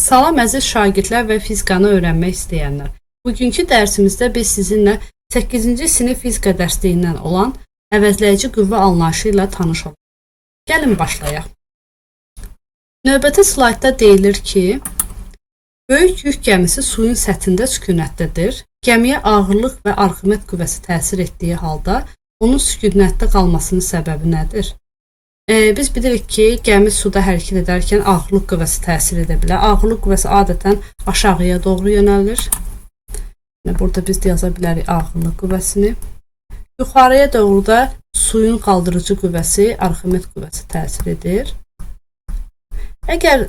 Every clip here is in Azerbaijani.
Salam əziz şagirdlər və fizikanı öyrənmək istəyənlər. Bugünkü dərsimizdə biz sizinlə 8-ci sinif fizika dərsliyindən olan əvəzləyici qüvvə anlayışı ilə tanış olaq. Gəlin başlayaq. Növbəti slaydda deyilir ki, böyük yük gəmisi suyun səthində sükunətdədir. Gəmiyə ağırlıq və Arximed qüvvəsi təsir etdiyi halda onun sükunətdə qalmasının səbəbi nədir? Biz bilirik ki, gəmi suda hərəkət edərkən ağırlıq qüvvəsi təsir edə bilər. Ağırlıq qüvvəsi adətən aşağıya doğru yönəlir. Burada biz də yaza bilərik ağırlıq qüvvəsini. Yuxarıya doğru da suyun qaldırıcı qüvvəsi, Arximed qüvvəsi təsir edir. Əgər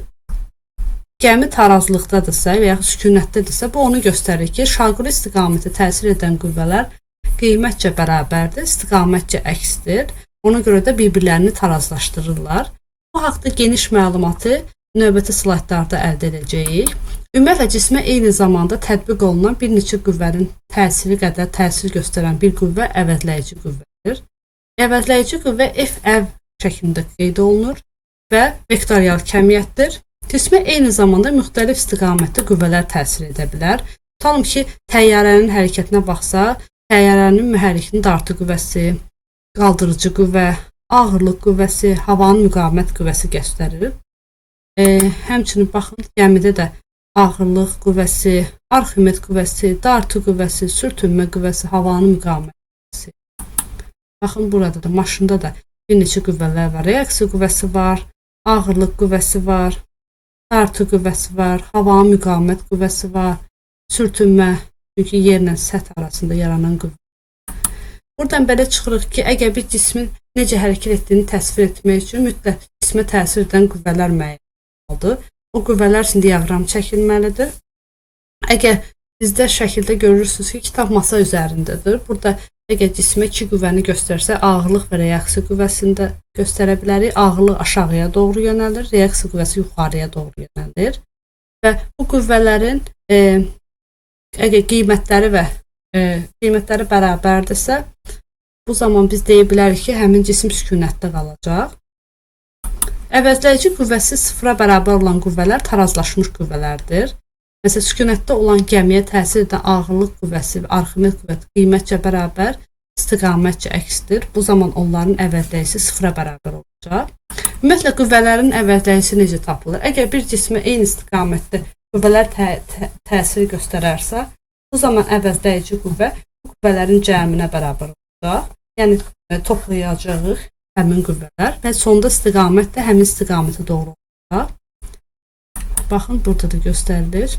gəmi tarazlıqdadırsa və yaxud sükunətdədirsə, bu onu göstərir ki, şaquli istiqaməti təsir edən qüvvələr qiymətcə bərabərdir, istiqamətcə əksdir. Ona görə də bir-birlərini tarazlaşdırırlar. Bu haqda geniş məlumatı növbəti slaydlarda əldə edəcəyik. Ümumiyyətlə, cismə eyni zamanda tətbiq olunan bir neçə qüvvənin təsiri qədər təsir göstərən bir qüvvə əvəzləyici qüvvədir. Əvəzləyici qüvvə F şəklində qeyd olunur və vektorial kəmiyyətdir. Cismə eyni zamanda müxtəlif istiqamətli qüvvələr təsir edə bilər. Tutalım ki, təyyarənin hərəkətinə baxsaq, təyyarənin mühərrikinin dartı qüvvəsi, qaldırıcı qüvvə, ağırlıq qüvvəsi, havanın müqavimət qüvvəsi göstərir. Həmçinin baxın, gəmidə də ağırlıq qüvvəsi, Arximed qüvvəsi, dartı qüvvəsi, sürtünmə qüvvəsi, havanın müqavimət qüvvəsi. Baxın, burada da maşında da bir neçə qüvvələr var. Reaksiya qüvvəsi var, ağırlıq qüvvəsi var, dartı qüvvəsi var, havanın müqavimət qüvvəsi var, sürtünmə, çünki yerlə səth arasında yaranan qüvvə. Buradan belə çıxırıq ki, əgər bir cismin necə hərəkət etdiyini təsvir etmək üçün mütləq cismə təsir edən qüvvələr müəyyən olmalıdır. O qüvvələr üçün diaqram çəkilməlidir. Əgər bizdə şəkildə görürsünüz ki, kitab masa üzərindədir. Burada əgər cismə iki qüvvəni göstərsə, ağırlıq və reaksiya qüvvəsini də göstərə bilərik. Ağırlıq aşağıya doğru yönəlir, reaksiya qüvvəsi yuxarıya doğru yönəlir. Və bu qüvvələrin əgər qiymətləri bərabərdirsə, bu zaman biz deyə bilərik ki, həmin cisim sükunətdə qalacaq. Əvəzləyici qüvvəsi sıfıra bərabər olan qüvvələr tarazlaşmış qüvvələrdir. Məsələn, sükunətdə olan gəmiyə təsir edən ağırlıq qüvvəsi və Arximed qüvvəsi qiymətcə bərabər, istiqamətcə əksdir. Bu zaman onların əvəzləyicisi sıfıra bərabər olacaq. Ümumiyyətlə, qüvvələrin əvəzləyicisi necə tapılır? Əgər bir cismə eyni istiqamətdə qüvvələr təsir göstərərsə, bu zaman əvəzləyici qüvvə bu qüvvələrin cəminə bərabər olacaq. Yəni, toplayacağıq həmin qüvvələr və sonda istiqamət də həmin istiqamətə doğru olacaq. Baxın, burada da göstərilir.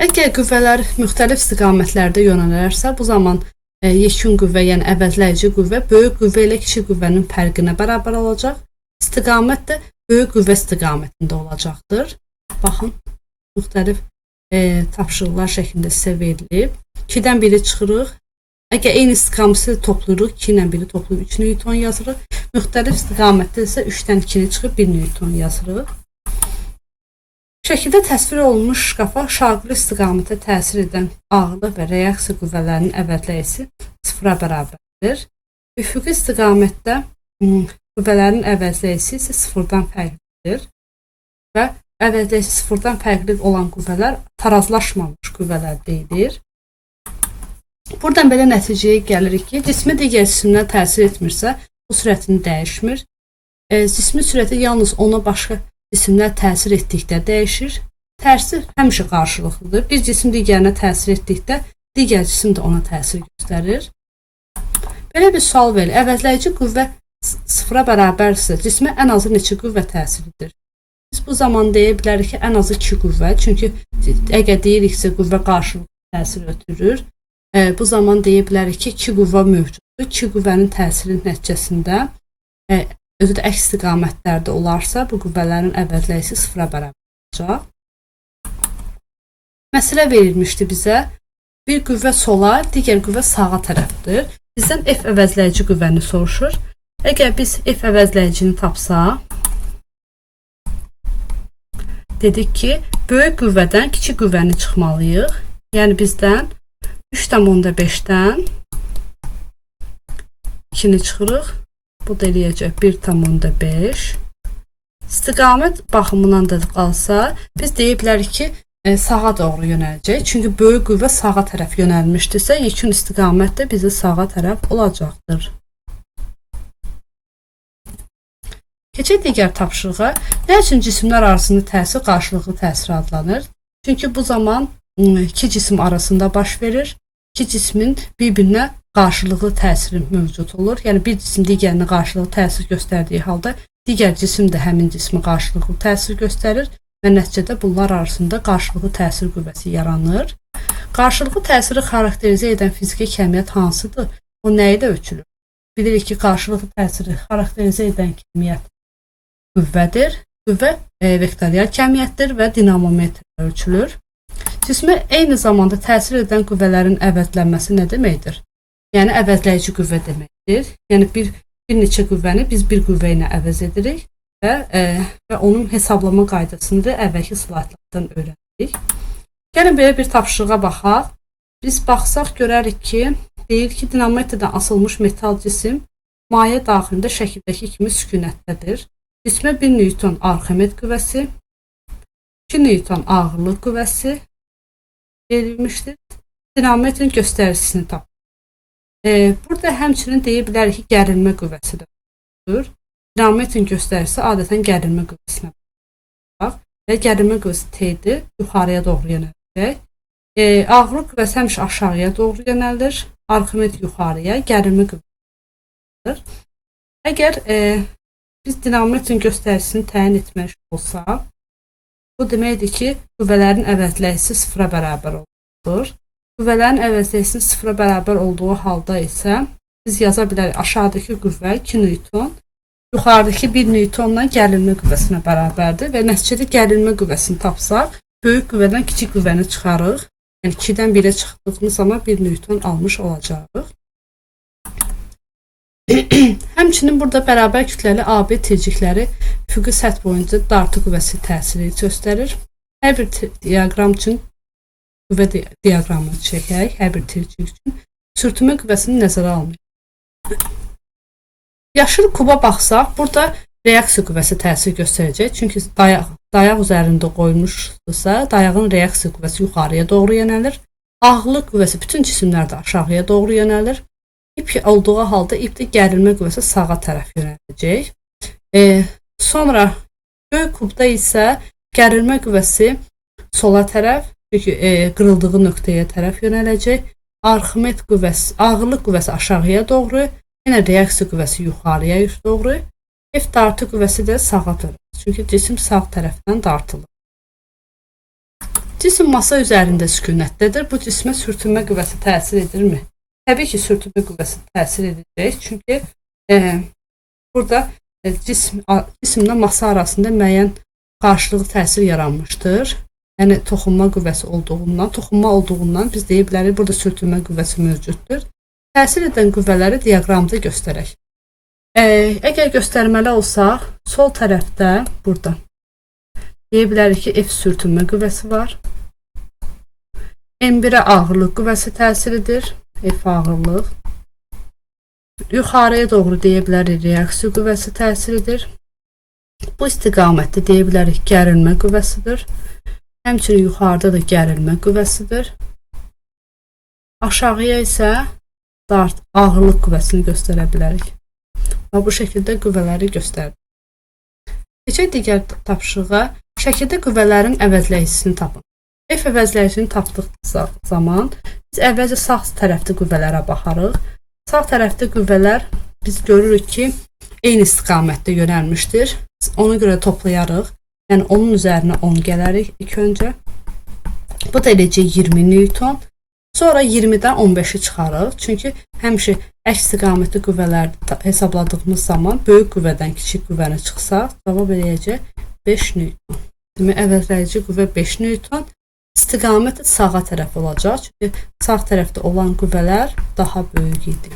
Əgər qüvvələr müxtəlif istiqamətlərdə yönələrsə, bu zaman yekun qüvvə, yəni əvəzləyici qüvvə böyük qüvvə ilə kiçik qüvvənin fərqinə bərabər olacaq. İstiqamət də böyük qüvvə istiqamətində olacaqdır. Baxın, müxtəlif tapşırıqlar şəklində sizə verilib. 2-dən biri çıxırıq. Əgər eyni istiqaməti toplayırıq, 2 ilə 1-i toplayıb 3 Newton yazırıq. Müxtəlif istiqamətdə isə 3-dən 2-ni çıxıb 1 Newton yazırıq. Şəkildə təsvir olunmuş şkafa şaquli istiqamətə təsir edən ağırlıq və reaksiya qüvvələrinin əvəzləyicisi sıfıra bərabərdir. Üfüqi istiqamətdə qüvvələrin əvəzləyicisi isə sıfırdan fərqlidir və əvəzləyici sıfırdan fərqli olan qüvvələr tarazlaşmamış qüvvələr deyilir. Buradan belə nəticəyə gəlirik ki, cismi digər cisimlər təsir etmirsə, bu sürətini dəyişmir. Cismin sürəti yalnız ona başqa cisimlər təsir etdikdə dəyişir. Tərsi həmişə qarşılıqlıdır. Bir cisim digərinə təsir etdikdə, digər cisim də ona təsir göstərir. Belə bir sual verir. Əvəzləyici qüvvə sıfıra bərabərsə, cismə ən azı neçə qüvvə təsir edir? Biz bu zaman deyə bilərik ki, ən azı 2 qüvvə. Çünki əgər deyiriksə, qüvvə qarşılıqlı təsir ötürür. Bu zaman deyə bilərik ki, 2 qüvvə mövcuddur. 2 qüvvənin təsirinin nəticəsində özü də əks istiqamətlərdə olarsa, bu qüvvələrin əvəzləyicisi sıfıra bərabər olacaq. Məsələ verilmişdi bizə. Bir qüvvə sola, digər qüvvə sağa tərəfdir. Bizdən F əvəzləyici qüvvəni soruşur. Əgər biz F əvəzləyicini tapsaq, dedik ki, böyük qüvvədən kiçik qüvvəni çıxmalıyıq. Yəni bizdən 3,5-dən 2-ni çıxırıq. Bu da eləyəcək 1,5 İstiqamət baxımından da qalsa, biz deyə bilərik ki, sağa doğru yönələcək. Çünki böyük qüvvə sağa tərəf yönəlmişdirsə, yekun istiqamət də bizi sağa tərəf olacaqdır. Keçək digər tapşırığa. Nə üçün cisimlər arasında təsir qarşılıqlı təsir adlanır? Çünki bu zaman iki cisim arasında baş verir. İki cismin bir-birinə qarşılıqlı təsiri mövcud olur. Yəni bir cisim digərinə qarşılıqlı təsir göstərdiyi halda digər cisim də həmin cismə qarşılıqlı təsir göstərir və nəticədə bunlar arasında qarşılıqlı təsir qüvvəsi yaranır. Qarşılıqlı təsiri xarakterizə edən fiziki kəmiyyət hansıdır? O nəyi də ölçülür? Bilirik ki, qarşılıqlı təsiri xarakterizə edən kəmiyyət qüvvədir. Qüvvə vektorial kəmiyyətdir və dinamometrlə ölçülür. Cismə eyni zamanda təsir edən qüvvələrin əvəzlənməsi nə deməkdir? Yəni əvəzləyici qüvvə deməkdir. Yəni bir neçə qüvvəni biz bir qüvvə ilə əvəz edirik və onun hesablama qaydasını da əvvəlki slaydlardan öyrəndik. Gəlin belə bir tapşırığa baxaq. Biz baxsaq görərik ki, deyir ki, dinamometrdən asılmış metal cisim maye daxilində şəkildəki kimi sükunətdədir. Cismə 1 Newton Arximed qüvvəsi, 2 Newton ağırlıq qüvvəsi verilmişdir. Dinamometrin göstəricisini tapın. Burada həmçinin deyə bilərik ki, gərilmə qüvvəsi də olur. Dinamometrin göstəricisi adətən gərilmə qüvvəsinə baxır və gərilmə qüvvəsi T-dir, yuxarıya doğru yönəlir. Ağırlıq qüvvəsi həmişə aşağıya doğru yönəlir, Arximed yuxarıya, gərilmə qüvvəsidir. Əgər biz dinamometrin göstəricisini təyin etmək olsa, bu deməkdir ki, qüvvələrin əvəzləyicisi sıfıra bərabər olur. Qüvvələrin əvəzləyicisinin sıfıra bərabər olduğu halda isə biz yaza bilərik aşağıdakı qüvvə 2 Newton, yuxarıdakı 1 Newtonla gərilmə qüvvəsinə bərabərdir və nəticədə gərilmə qüvvəsini tapsaq, böyük qüvvədən kiçik qüvvəni çıxarıq. Yəni 2-dən 1-ə çıxdığımız zaman 1 Newton almış olacağıq. Həmçinin burada bərabər kütləli AB tircikləri üfüqi səth boyunca dartı qüvvəsi təsiri göstərir. Hər bir diaqram üçün qüvvə diaqramını çəkək, hər bir tircik üçün sürtünmə qüvvəsini nəzərə almayaq. Yaşıl kuba baxsaq, burada reaksiya qüvvəsi təsir göstərəcək. Çünki dayaq üzərində qoyulmuşsa, dayağın reaksiya qüvvəsi yuxarıya doğru yönəlir. Ağırlıq qüvvəsi bütün cisimlərdə aşağıya doğru yönəlir. İp olduğu halda ipdə gərilmə qüvvəsi sağa tərəf yönələcək. Sonra böyük kubda isə gərilmə qüvvəsi sola tərəf, çünki qırıldığı nöqtəyə tərəf yönələcək. Arximed qüvvəsi, ağırlıq qüvvəsi aşağıya doğru, yenə reaksiya qüvvəsi yuxarıya doğru. F dartı qüvvəsi də sağa tərəf, çünki cisim sağ tərəfdən dartılır. Cisim masa üzərində sükunətdədir. Bu cismə sürtünmə qüvvəsi təsir edirmi? Təbii ki, sürtünmə qüvvəsi təsir edəcək. Çünki burada cisimlə masa arasında müəyyən qarşılıqlı təsir yaranmışdır. Yəni toxunma qüvvəsi olduğundan biz deyə bilərik burada sürtünmə qüvvəsi mövcuddur. Təsir edən qüvvələri diaqramda göstərək. Əgər göstərməli olsaq, sol tərəfdə burada deyə bilərik ki, F sürtünmə qüvvəsi var. M1-ə ağırlıq qüvvəsi təsir edir. F ağırlıq. Yuxarıya doğru deyə bilərik reaksiya qüvvəsi təsir edir. Bu istiqamətdə deyə bilərik gərilmə qüvvəsidir. Həmçinin yuxarıda da gərilmə qüvvəsidir. Aşağıya isə ağırlıq qüvvəsini göstərə bilərik. Və bu şəkildə qüvvələri göstərdik. Keçək digər tapşırığa. Şəkildə qüvvələrin əvəzləyicisini tapın. F əvəzləyicisini tapdıq zaman biz əvvəlcə sağ tərəfdə qüvvələrə baxarıq. Sağ tərəfdə qüvvələr biz görürük ki, eyni istiqamətdə yönəlmişdir. Ona görə toplayarıq. Yəni onun üzərinə 10 gələrik ilk öncə. Bu da eləcək 20 Newton. Sonra 20-dən 15-i çıxarıq. Çünki həmişə əks istiqamətli qüvvələri hesabladığımız zaman böyük qüvvədən kiçik qüvvəni çıxsaq, cavab eləyəcək 5 Newton. Demək, əvəzləyici qüvvə 5 Newton. İstiqamət sağa tərəf olacaq. Çünki sağ tərəfdə olan qüvvələr daha böyük idi.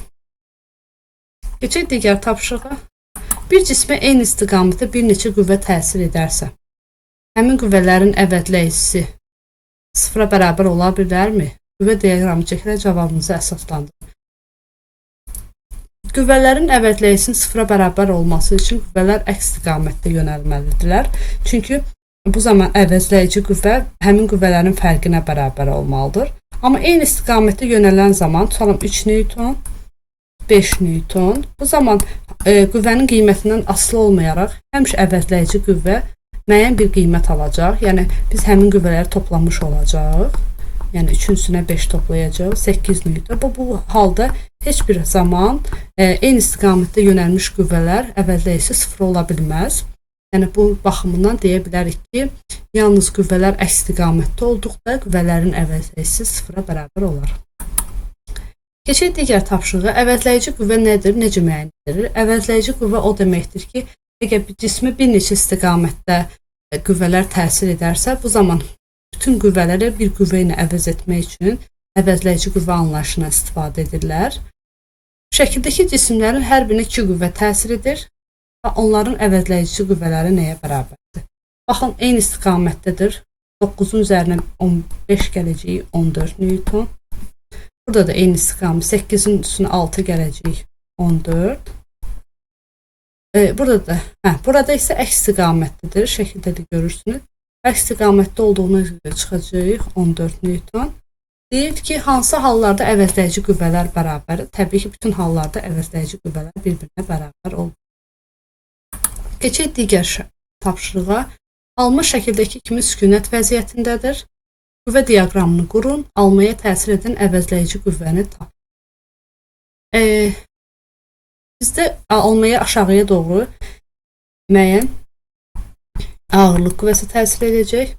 Keçək digər tapşırığa. Bir cismə eyni istiqamətdə bir neçə qüvvə təsir edərsə, həmin qüvvələrin əvəzləyicisi sıfıra bərabər ola bilərmi? Qüvvə diaqramı çəkərək cavabınızı əsaslandırın. Qüvvələrin əvəzləyicinin sıfıra bərabər olması üçün qüvvələr əks istiqamətdə yönəlməlidirlər. Çünki bu zaman əvəzləyici qüvvə həmin qüvvələrin fərqinə bərabər olmalıdır. Amma eyni istiqamətdə yönələn zaman, tutalım 3 Newton, 5 Newton, bu zaman qüvvənin qiymətindən asılı olmayaraq həmişə əvəzləyici qüvvə müəyyən bir qiymət alacaq. Yəni biz həmin qüvvələri toplamış olacağıq. Yəni 3-üncüsünə 5 toplayacaq, 8 Newton. Bu halda heç bir zaman eyni istiqamətdə yönəlmiş qüvvələr əvəzləyicisi sıfır ola bilməz. Yəni bu baxımından deyə bilərik ki, yalnız qüvvələr əks istiqamətdə olduqda qüvvələrin əvəzləyicisi sıfıra bərabər olar. Keçək digər tapşırığa. Əvəzləyici qüvvə nədir, necə müəyyən edilir? Əvəzləyici qüvvə o deməkdir ki, əgər bir cismə bir neçə istiqamətdə qüvvələr təsir edərsə, bu zaman bütün qüvvələri bir qüvvə ilə əvəz etmək üçün əvəzləyici qüvvə anlayışına istifadə edirlər. Şəkildəki cisimlərin hər birinə 2 qüvvə təsir edir və onların əvəzləyici qüvvələri nəyə bərabərdir? Baxın, eyni istiqamətdədir. 9-un üzərinə 15 gələcəyik 14 Newton. Burada da eyni istiqamət 8-in üstünə 6 gələcəyik 14. Burada isə əks istiqamətlidir. Şəkildə də görürsünüz. Əks istiqamətdə olduğuna görə çıxacağıq 14 Newton. Deyir ki, hansı hallarda əvəzləyici qüvvələr bərabərdir? Təbii ki, bütün hallarda əvəzləyici qüvvələr bir-birinə bərabər olur. Keçək digər tapşırığa. Almış şəkildəki kimi sükunət vəziyyətindədir. Qüvvə diaqramını qurun, almaya təsir edən əvəzləyici qüvvəni tapın. Bizdə almaya aşağıya doğru müəyyən ağırlıq qüvvəsi təsir edəcək.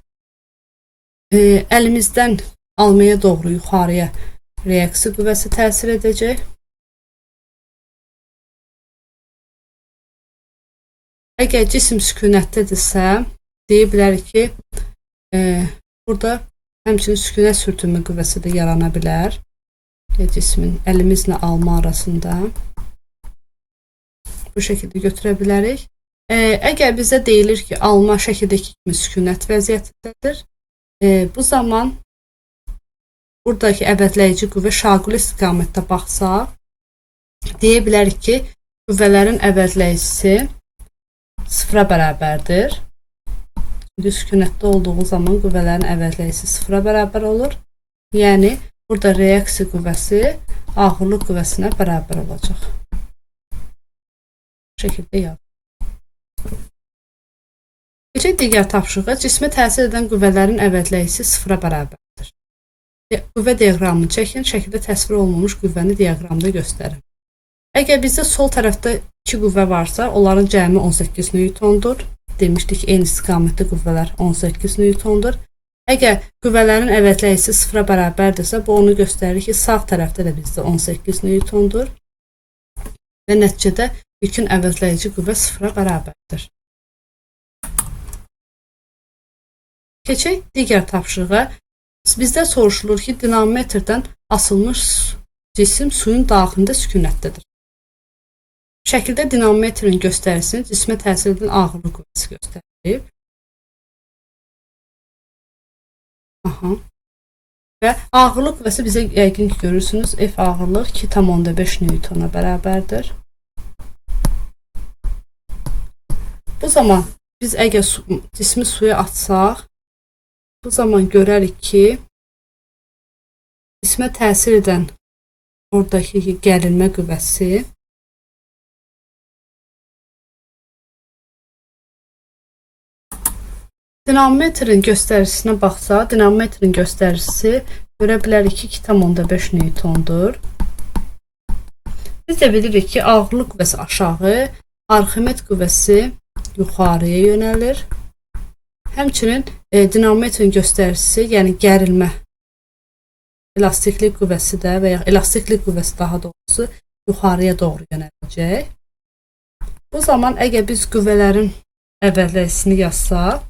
Əlimizdən almaya doğru yuxarıya reaksiya qüvvəsi təsir edəcək. Əgər cisim sükunətdədirsə, deyə bilərik ki, burada həmçinin sükunət sürtünmə qüvvəsi də yarana bilər. Cismin əlimizlə alma arasında bu şəkildə götürə bilərik. Əgər bizə deyilir ki, alma şəkildəki kimi sükunət vəziyyətindədir, bu zaman buradakı əvəzləyici qüvvə şaquli istiqamətdə baxsaq, deyə bilərik ki, qüvvələrin əvəzləyicisi sıfıra bərabərdir. Çünki sükunətdə olduğu zaman qüvvələrin əvəzləyicisi sıfıra bərabər olur. Yəni, burada reaksiya qüvvəsi ağırlıq qüvvəsinə bərabər olacaq. Bu şəkildə yazılır. Keçək digər tapşırığa. Cismə təsir edən qüvvələrin əvəzləyicisi sıfıra bərabərdir. Qüvvə diaqramını çəkin, şəkildə təsvir olunmuş qüvvəni diaqramda göstərin. Əgər bizdə sol tərəfdə 2 qüvvə varsa, onların cəmi 18 Newtondur. Demişdik ki, eyni istiqamətli qüvvələr 18 Newtondur. Əgər qüvvələrin əvəzləyicisi sıfıra bərabərdirsə, bu onu göstərir ki, sağ tərəfdə də bizdə 18 Newtondur. Və nəticədə yükün əvəzləyici qüvvə sıfıra bərabərdir. Keçək digər tapşırığa. Bizdə soruşulur ki, dinamometrdən asılmış cisim suyun daxilində sükunətdədir. Şəkildə dinamometrin göstərisini cismə təsir edən ağırlıq qüvvəsi göstərilib. Və ağırlıq qüvvəsi bizə yəqin ki, görürsünüz, F ağırlıq 2,5 Newtona bərabərdir. Bu zaman biz əgər cismi suya atsaq, bu zaman görərik ki, cismə təsir edən oradakı gərilmə qüvvəsi dinamometrin göstərisinə baxsaq, dinamometrin göstərisi görə bilərik ki, 2,5 Newtondur. Biz də bilirik ki, ağırlıq qüvvəsi aşağı, Arximed qüvvəsi yuxarıya yönəlir. Həmçinin dinamometrin göstərisi, yəni gərilmə, elastiklik qüvvəsi də və ya elastiklik qüvvəsi daha doğrusu yuxarıya doğru yönələcək. Bu zaman əgər biz qüvvələrin əvəzləyicisini yazsaq,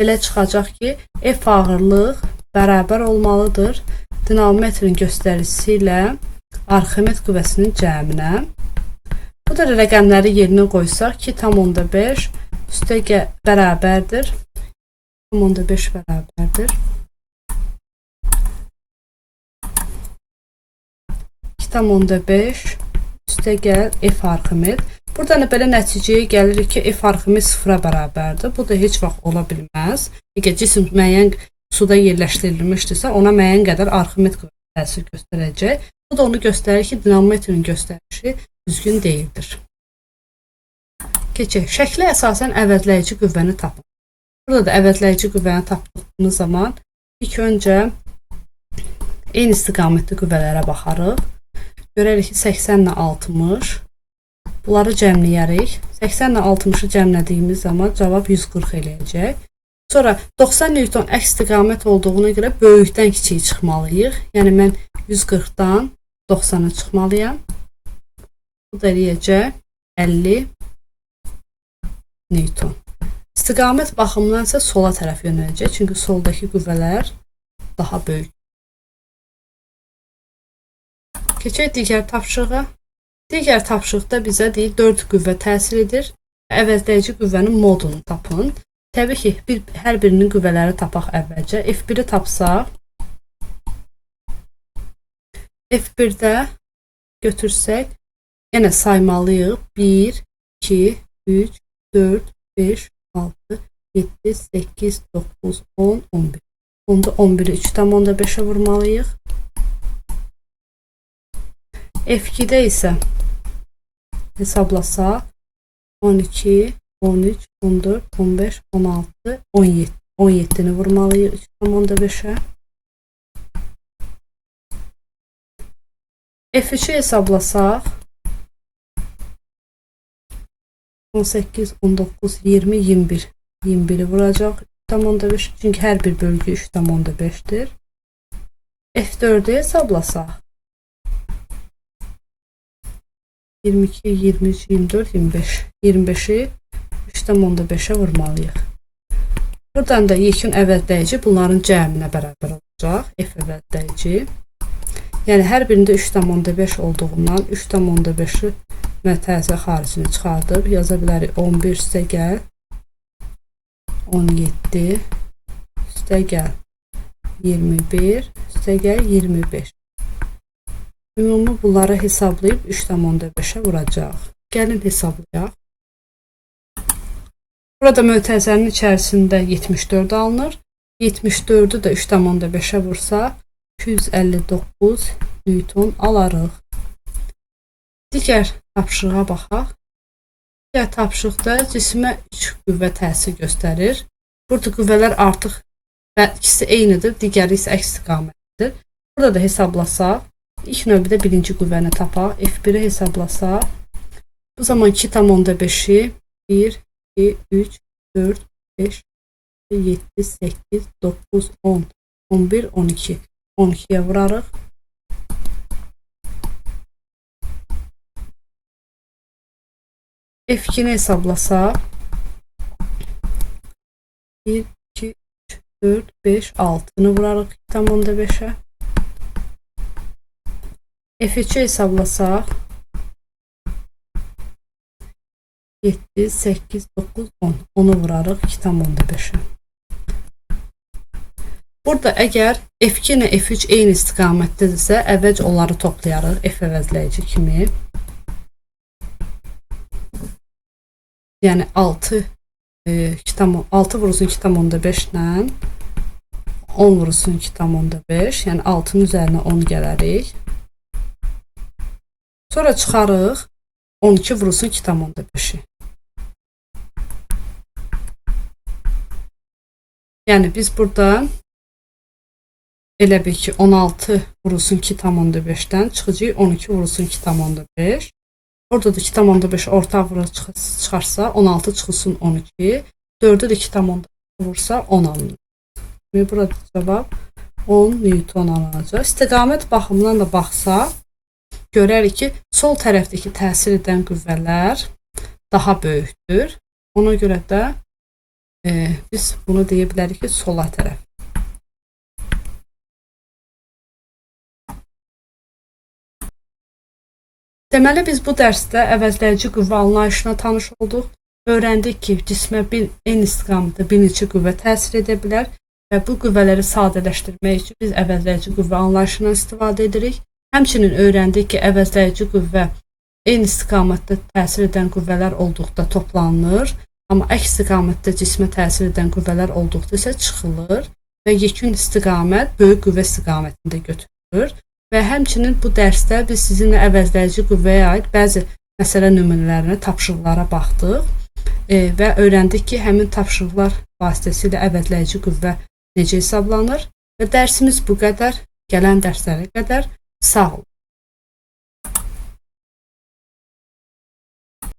belə çıxacaq ki, F ağırlıq bərabər olmalıdır dinamometrin göstərisi ilə Arximed qüvvəsinin cəminə. Bu da rəqəmləri yerinə qoysaq, 2,5 üstə bərabərdir. 2,5 bərabərdir. 2,5 üstəgəl F Arximed. Buradan belə nəticəyə gəlirik ki, F Arximed 0-a bərabərdir. Bu da heç vaxt ola bilməz. Əgər cisim müəyyən suda yerləşdirilmişdirsə, ona müəyyən qədər Arximed qüvvəsi təsir göstərəcək. Bu da onu göstərir ki, dinamometrin göstərişi düzgün deyildir. Keçək. Şəklə əsasən əvəzləyici qüvvəni tapın. Burada da əvəzləyici qüvvəni tapdığımız zaman ilk öncə eyni istiqamətli qüvvələrə baxarıq. Görərik ki, 80 ilə 60. Bunları cəmləyərik. 80 ilə 60-ı cəmlədiyimiz zaman cavab 140 eləyəcək. Sonra 90 Newton əks istiqamət olduğuna görə böyükdən kiçiyi çıxmalıyıq. Yəni mən 140-dan 90-a çıxmalıyam. Bu da eləyəcək 50 Newton. İstiqamət baxımından isə sola tərəf yönələcək. Çünki soldakı qüvvələr daha böyük. Keçək digər tapşırığa. Digər tapşırıqda bizə deyir 4 qüvvə təsir edir. Əvəzləyici qüvvənin modunu tapın. Təbii ki, hər birinin qüvvələri tapaq əvvəlcə. F1-i tapsaq, F1-də götürsək, yenə saymalıyıq. 1, 2, 3, 4, 5, 6, 7, 8, 9, 10, 11. Onda 11-i 3,5-ə vurmalıyıq. F2-də isə hesablasaq 12, 13, 14, 15, 16, 17. 17-ni vurmalıyıq 3,5-ə. F3-ü hesablasaq 18, 19, 20, 21. 21-i vuracaq 3,5. Çünki hər bir bölgü 3,5-dir. F4-ü hesablasaq 22, 23, 24, 25. 25-i 3,5-ə vurmalıyıq. Buradan da yekun əvəzləyici bunların cəminə bərabər olacaq. F əvəzləyici. Yəni hər birində 3,5 olduğundan 3,5-i təsir xaricini çıxardıb yaza bilərik. 11 üstəgəl 17 üstəgəl 21 üstəgəl 25. Ümumi bunları hesablayıb 3,5-ə vuracaq. Gəlin hesablayaq. Burada mötərizənin içərisində 74 alınır. 74-ü də 3,5-ə vursa 259 Newton alarıq. Digər tapşırığa baxaq. Digər tapşırıqda cismə 3 qüvvə təsir göstərir. Burada qüvvələr artıq ikisi eynidir, digəri isə əks istiqamətlidir. Burada da hesablasaq, ilk növbədə birinci qüvvəni tapaq. F1-i hesablasaq, bu zaman 2,5-i 1, 2, 3, 4, 5, 7, 8, 9, 10, 11, 12. 12-yə vurarıq. F2-ni hesablasaq 1, 2, 3, 4, 5, 6-nı vurarıq 2,5-ə. F3-ü hesablasaq 7, 8, 9, 10. 10-u vurarıq 2,5-ə. Burada əgər F2 ilə F3 eyni istiqamətdədirsə, əvvəlcə onları toplayarıq F əvəzləyici kimi. Yəni 6 vurulsun 2,5 ilə 10 vurulsun 2,5. Yəni 6-nın üzərinə 10 gələrik. Sonra çıxarıq 12 vurulsun 2,5-i. Yəni biz burada elə bil ki 16 vurulsun 2,5-dən çıxacaq 12 vurulsun 2,5. Orada da 2,5 ortaq vurur çıxarsa 16 çıxılsın 12. 4-ü də 2,5 vursa 10 alınır. Burada cavab 10 Newton alınacaq. İstiqamət baxımından da baxsaq, görərik ki, sol tərəfdəki təsir edən qüvvələr daha böyükdür. Ona görə də biz bunu deyə bilərik ki, sola tərəf. Deməli, biz bu dərsdə əvəzləyici qüvvə anlayışına tanış olduq. Öyrəndik ki, cismə eyni istiqamətdə bir neçə qüvvə təsir edə bilər və bu qüvvələri sadələşdirmək üçün biz əvəzləyici qüvvə anlayışından istifadə edirik. Həmçinin öyrəndik ki, əvəzləyici qüvvə eyni istiqamətdə təsir edən qüvvələr olduqda toplanılır, amma əks istiqamətdə cismə təsir edən qüvvələr olduqda isə çıxılır və yekun istiqamət böyük qüvvə istiqamətində götürülür. Və həmçinin bu dərsdə biz sizinlə əvəzləyici qüvvəyə aid bəzi məsələ nümunələrinə, tapşırıqlara baxdıq və öyrəndik ki, həmin tapşırıqlar vasitəsilə əvəzləyici qüvvə necə hesablanır və dərsimiz bu qədər. Gələn dərslərə qədər sağ olun.